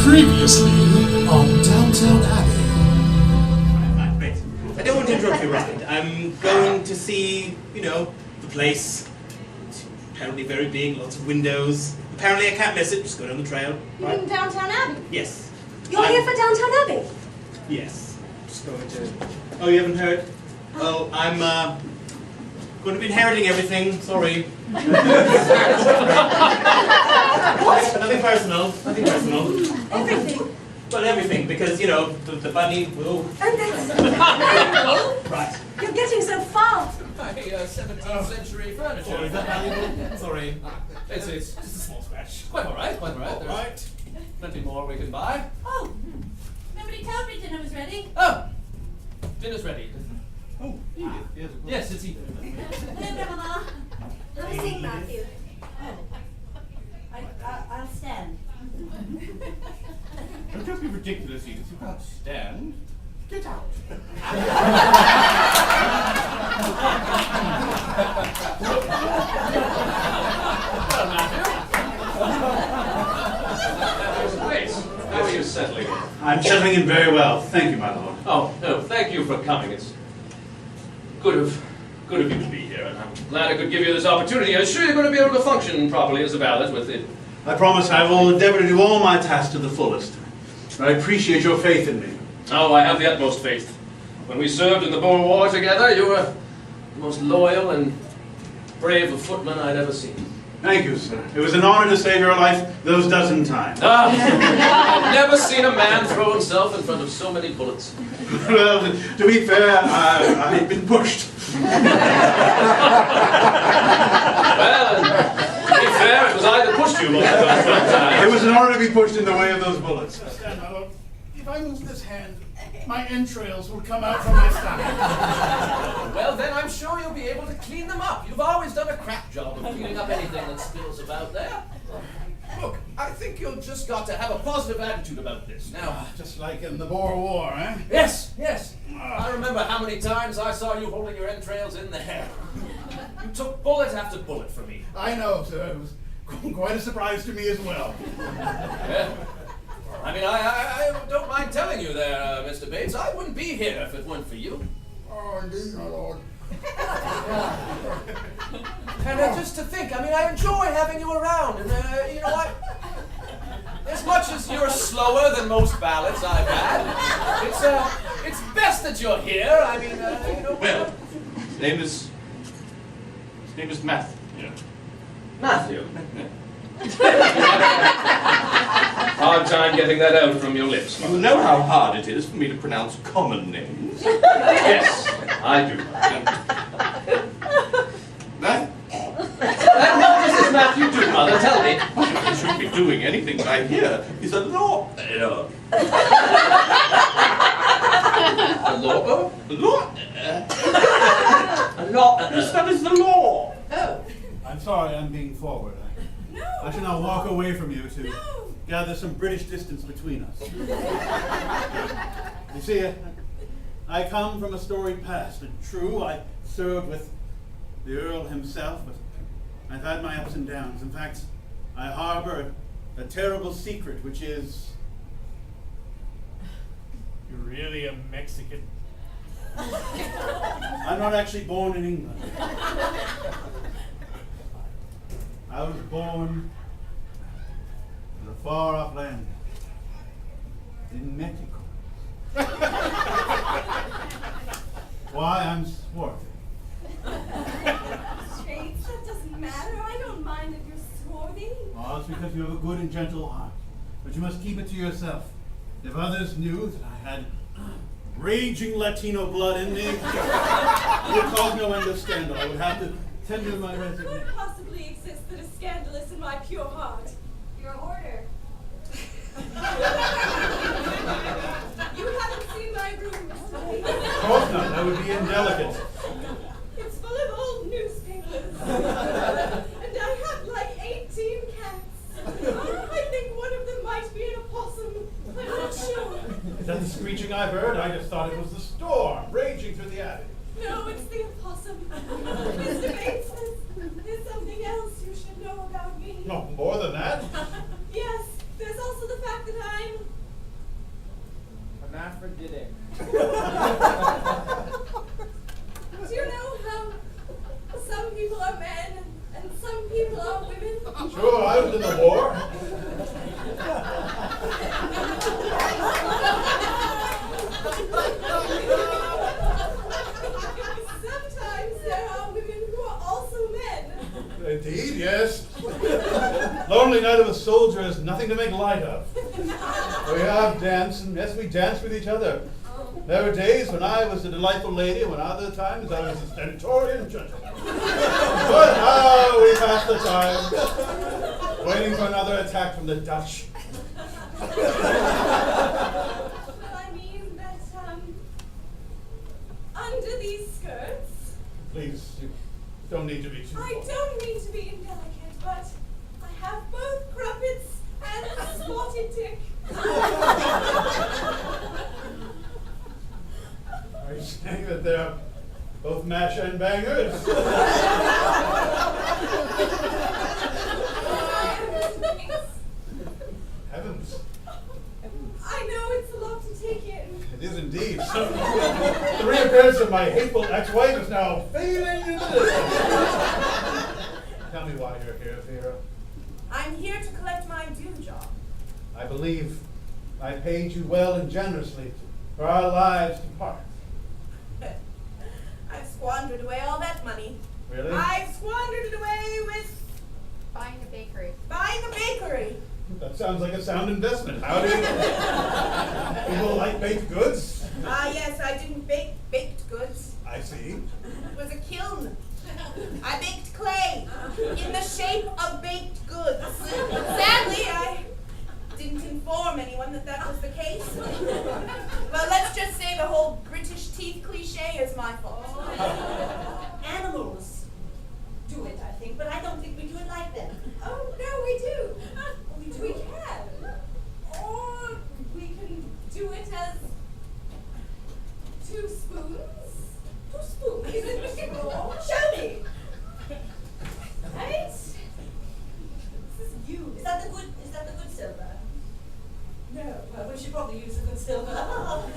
Previously on Downtown Abbey. Wait, I don't want to interrupt your ride. I'm going to see, the place. It's apparently very big, lots of windows. Apparently I can't miss it, just go down the trail. You mean Downtown Abbey? Yes. You're here for Downtown Abbey? Yes. Just going to... Oh, you haven't heard? Well, I'm, going to be inheriting everything. Sorry. Nothing personal. Nothing personal. Everything? Well, everything, because, the bunny will... And that's... Right. You're getting so far. 17th century furniture. Oh, is that valuable? Sorry. It's just a small scratch. Quite all right. There's plenty more we can buy. Oh, nobody told me dinner was ready. Oh, dinner's ready. Oh, Edith. Yes, it's Edith. Hello, Grandma. Have a seat, Matthew. I'll stand. Don't be ridiculous, Edith. You can't stand. Get out. Great. How are you settling in? I'm settling in very well. Thank you, my lord. Oh, no, thank you for coming. It's good of you to be here, and I'm glad I could give you this opportunity. I'm sure you're going to be able to function properly as a valet with it. I promise I will endeavor to do all my tasks to the fullest. I appreciate your faith in me. Oh, I have the utmost faith. When we served in the Boer War together, you were the most loyal and brave a footman I'd ever seen. Thank you, sir. It was an honor to save your life those dozen times. I've never seen a man throw himself in front of so many bullets. Well, to be fair, I've been pushed. Well, to be fair, it was I that pushed you most of those times. It was an honor to be pushed in the way of those bullets. Stand, my lord. If I move this hand, my entrails will come out from my stomach. Well, then I'm sure you'll be able to clean them up. You've always done a crap job of cleaning up anything that spills about there. Look, I think you've just got to have a positive attitude about this. Now, Just like in the Boer War, eh? yes. I remember how many times I saw you holding your entrails in there. You took bullet after bullet for me. I know, sir. It was quite a surprise to me as well. Yeah. I mean, I don't mind telling you there, Mr. Bates, I wouldn't be here if it weren't for you. Oh, indeed, my lord. And just to think, I mean, I enjoy having you around, and as much as you're slower than most ballads I've had, it's best that you're here. I mean, Well, his name is Matthew. Matthew. Hard time getting that out from your lips. You know how hard it is for me to pronounce common names. Yes, I do. What does this Matthew do, Mother? Tell me. I shouldn't be doing anything, but I hear he's a law... A law? law... A law? Yes, that is the law. Oh. I'm sorry I'm being forward. I shall now walk away from you to gather some British distance between us. You see, I come from a storied past, and true, I served with the Earl himself, but I've had my ups and downs. In fact, I harbor a terrible secret, which is... You're really a Mexican. I'm not actually born in England. I was born in a far-off land, in Mexico. Why, I'm swarthy. Strange, that doesn't matter. I don't mind if you're swarthy. Oh, it's because you have a good and gentle heart. But you must keep it to yourself. If others knew that I had raging Latino blood in me, it would cause no end of scandal. I would have to tender my What resignation. could possibly exist that is scandalous in my pure heart? Your order. You haven't seen my That would be indelicate. It's full of old newspapers. And I have like 18 cats. I think one of them might be an opossum. I'm not sure. Is that the screeching I've heard? I just thought it was the storm raging through the Abbey. No, it's the opossum. Mr. Bates, there's something else you should know about me. No, more than that. Yes, there's also the fact that I'm... Hermaphroditic. Do you know how some people are men and some people are women? Sure, I was in the war. Sometimes there are women who are also men. Indeed, yes. Lonely night of a soldier is nothing to make light of. We have danced, and yes, we danced with each other. There were days when I was a delightful lady, and when other times I was a stentorian gentleman. But how we passed the time, waiting for another attack from the Dutch. Well, I mean that, under these skirts, Please, you don't need to be too... I don't mean to be indelicate, but I have both crumpets and spotted dick. Are you saying that they're both mash and bangers? Heavens. I know it's a lot to take in. It is indeed. The reappearance of my hateful ex-wife is now fading into the distance. Tell me why you're here, Vera. I'm here to collect my due job. I believe I paid you well and generously for our lives to part. I've squandered away all that money. Really? I've squandered it away with Buying a bakery. buying a bakery. That sounds like a sound investment. How do you... People like baked goods? Ah, yes, I didn't bake baked goods. I see. It was a kiln. I baked clay in the shape of baked goods. Sadly, I didn't inform anyone that that was the case. Well, let's just say the whole British teeth cliche is my fault. Animals do it, I think, but I don't think we do it like them. Oh, no, we do. We can. Or we can do it as 2 spoons. 2 spoons. Show me. Right? This is you. Is that the good silver? No. Well, we should probably use the good silver. All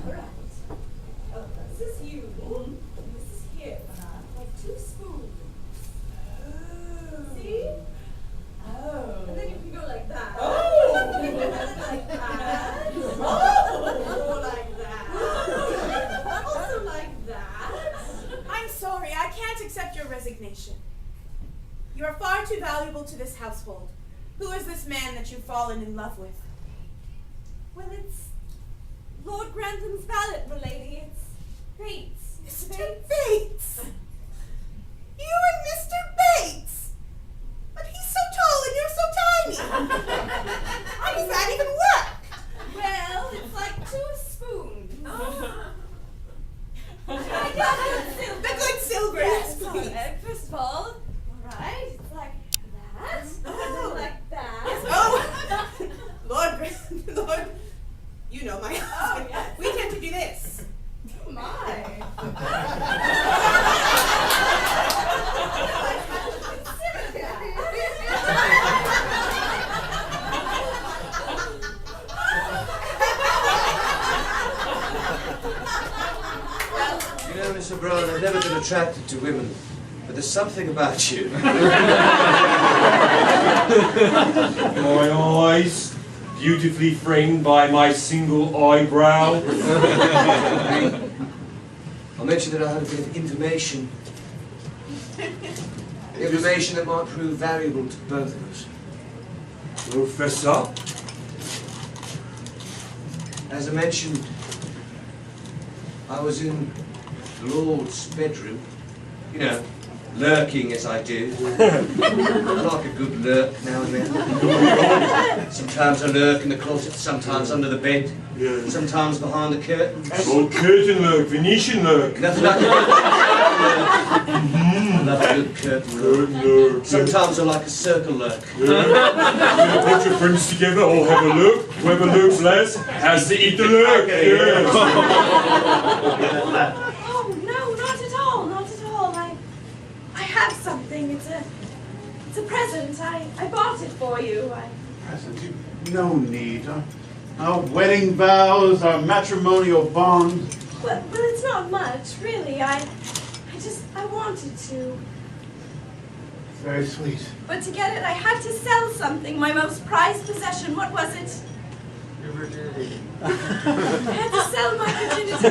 right. Oh, This is you. And this is him. Like 2 spoons. See? Oh. And then you can go like that. Oh. And then like that. Oh. Or like that. Also like that. I'm sorry, I can't accept your resignation. You are far too valuable to this household. Who is this man that you've fallen in love with? Well, it's Lord Grantham's valet, milady. It's Bates. Mr. Bates! You and Mr. Bates! But he's so tall and you're so tiny! How does that even work? Well, it's like 2 spoons. The good silver, yes, please. First of all right, it's like that. And then like that. Oh, Lord, you know my husband. yes. We tend to do this. Oh my. You know, Mr. Brown, I've never been attracted to women, but there's something about you. My eyes, beautifully framed by my single eyebrow. I'll mention that I had a bit of information. Information that might prove valuable to both of us. Professor? As I mentioned, I was in the Lord's bedroom. You know, lurking as I do. I like a good lurk now and then. Sometimes I lurk in the closet, sometimes under the bed, sometimes behind the curtains. Oh, curtain lurk, Venetian lurk. Nothing like a good I love a good curtain lurk. Sometimes I like a circle lurk. Yeah. Put your friends together, all have a look. Whoever looks less has to eat the lurk. Yes. Oh, no, not at all, not at all. I have something. It's a present. I bought it for you. Present? No need. Our wedding vows, our matrimonial bond. Well, it's not much, really. I wanted to. Very sweet. But to get it, I had to sell something, my most prized possession. What was it? I had to sell my virginity.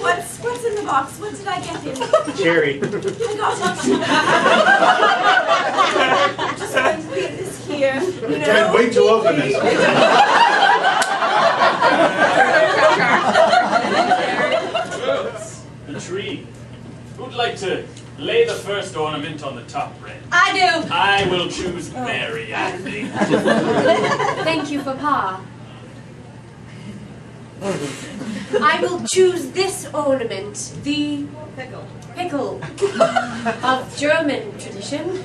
What's in the box? What did I get in? Cherry. I got it. Just going to leave this here. You know, Can't wait to open it. The tree. Who'd like to lay the first ornament on the top red? I do. I will choose Mary, I think. Thank you, Papa. I will choose this ornament, the pickle of German tradition.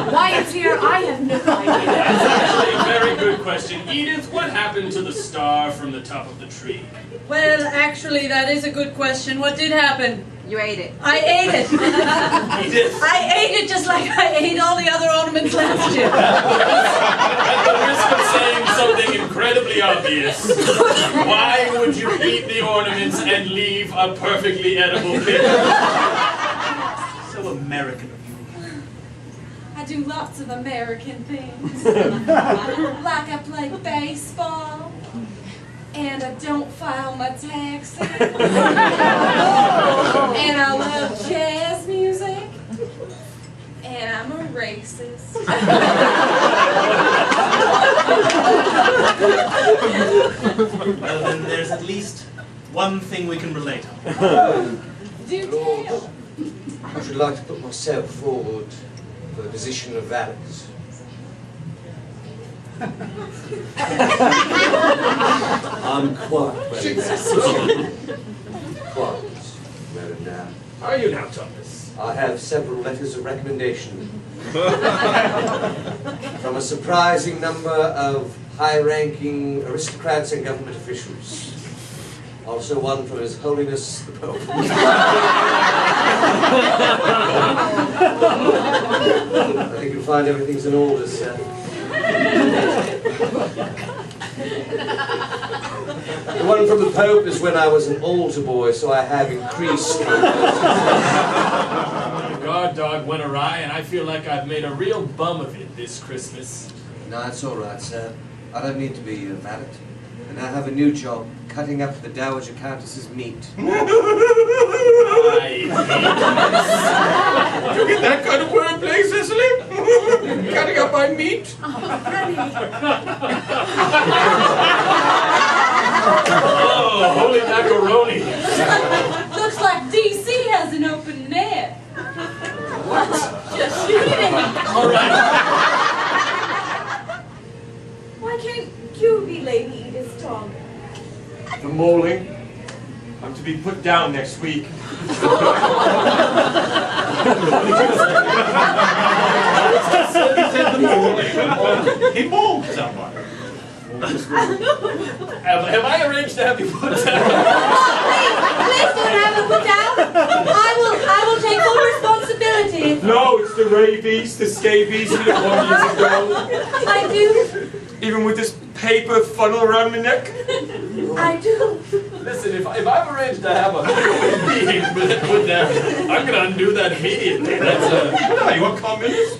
Why it's here, I have no idea. That's actually a very good question. Edith, what happened to the star from the top of the tree? Well, actually, that is a good question. What did happen? You ate it. I ate it. Edith. I ate it just like I ate all the other ornaments last year. At the risk of saying something incredibly obvious, why would you eat the ornaments and leave a perfectly edible pickle? So American of you. I do lots of American things. Like I play baseball. And I don't file my taxes. And I love jazz music. And I'm a racist. Well, then there's at least one thing we can relate on. Do tell. I should like to put myself forward for the position of valet. I'm quite well now. Quite well now. How are you now, Thomas? I have several letters of recommendation from a surprising number of high-ranking aristocrats and government officials. Also one from His Holiness the Pope. I think you'll find everything's in order, sir. The one from the Pope is when I was an altar boy, so I have increased. The guard dog went awry, and I feel like I've made a real bum of it this Christmas. No, it's all right, sir. I don't need to be a valet. And I have a new job, cutting up the Dowager Countess's meat. I You get that kind of wordplay, Cecily? Cutting up my meat? Oh, holy macaroni! Looks like DC has an open net. Just kidding. All right. Why can't you be Lady Edith's dog? The mauling. I'm to be put down next week. He mauled someone. Have I arranged to have you put down? Please don't have it put down. I will take full responsibility. No, it's the rabies, the scabies we had 1 year ago. I do. Even with this paper funnel around my neck. I do. Listen, if I've arranged to have a meeting put down, I'm going to undo that immediately. That's What are you, a communist?